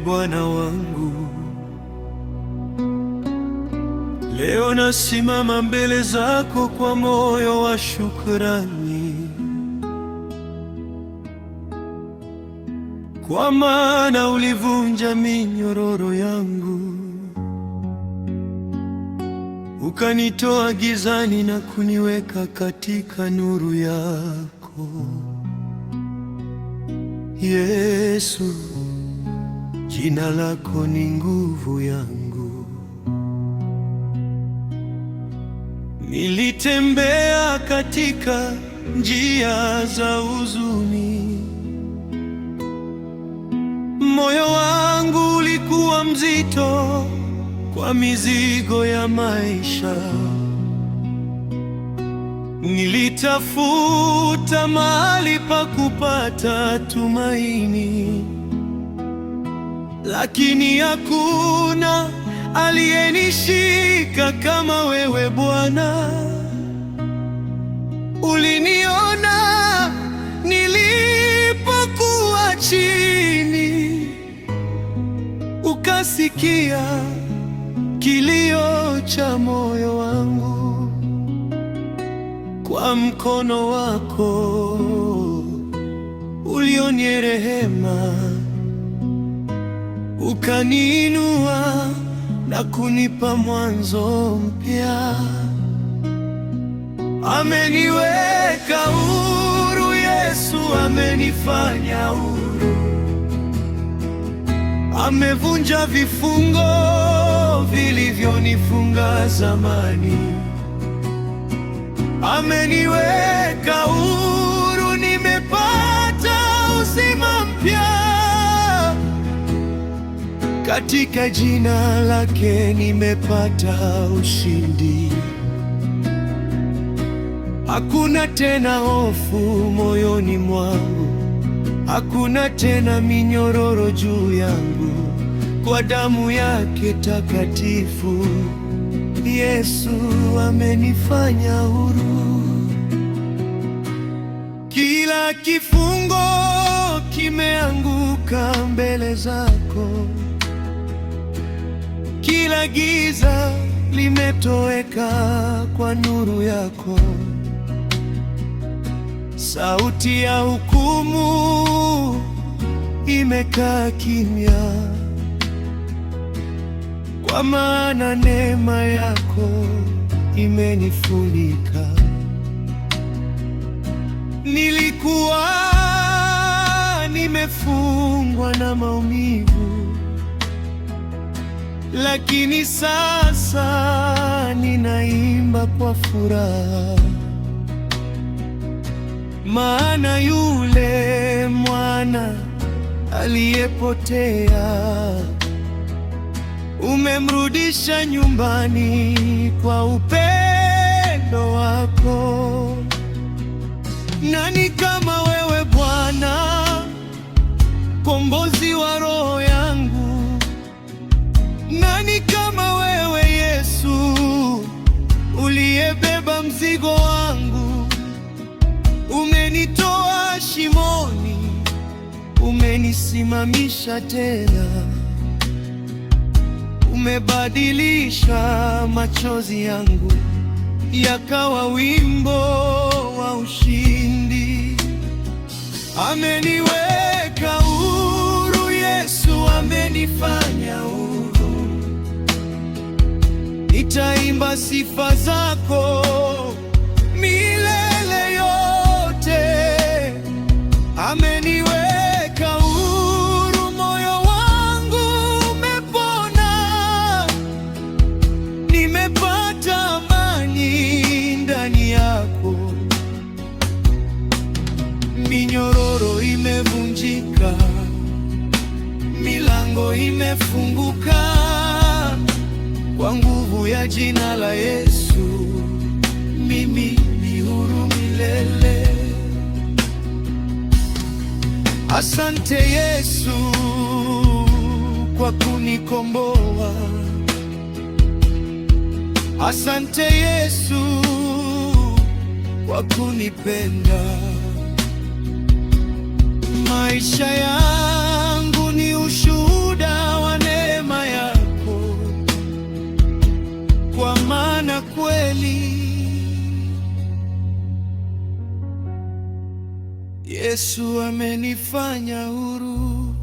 Bwana wangu, leo nasimama mbele zako kwa moyo wa shukrani, kwa maana ulivunja minyororo yangu, ukanitoa gizani na kuniweka katika nuru yako. Yesu, jina lako ni nguvu yangu. Nilitembea katika njia za huzuni, moyo wangu ulikuwa mzito kwa mizigo ya maisha. Nilitafuta mahali pa kupata tumaini, lakini hakuna aliyenishika kama wewe Bwana. Uliniona nilipokuwa chini, ukasikia kilio cha moyo wangu. Kwa mkono wako ulionirehema, ukaniinua na kunipa mwanzo mpya. Ameniweka huru Yesu, amenifanya huru. Amevunja vifungo vilivyonifunga zamani. Ameniweka huru, nimepata uzima mpya. Katika jina lake nimepata ushindi. Hakuna tena hofu moyoni mwangu, hakuna tena minyororo juu yangu. Kwa damu yake takatifu, Yesu amenifanya huru. Kila kifungo kimeanguka mbele zako, kila giza limetoweka kwa nuru yako. Sauti ya hukumu imekaa kimya, kwa maana neema yako imenifunika. Nilikuwa nimefungwa na maumivu, lakini sasa ninaimba kwa furaha, maana yule mwana aliyepotea umemrudisha nyumbani kwa upendo wako. Nani kama wewe Bwana, kombozi wa roho yangu? Nani kama wewe Yesu, uliyebeba mzigo wangu? Umenitoa shimoni, umenisimamisha tena. Umebadilisha machozi yangu yakawa wimbo wa ushindi. Ameniweka huru Yesu, amenifanya huru. Nitaimba sifa zako milele yote. Ameniweka huru, moyo wangu umepona. Nimepata amani ndani yako. Minyororo imevunjika, milango imefunguka. Kwa nguvu ya jina la Yesu, mimi ni huru milele. Asante Yesu kwa kunikomboa. Asante Yesu kwa kunipenda. Maisha yangu ni kweli. Yesu amenifanya huru.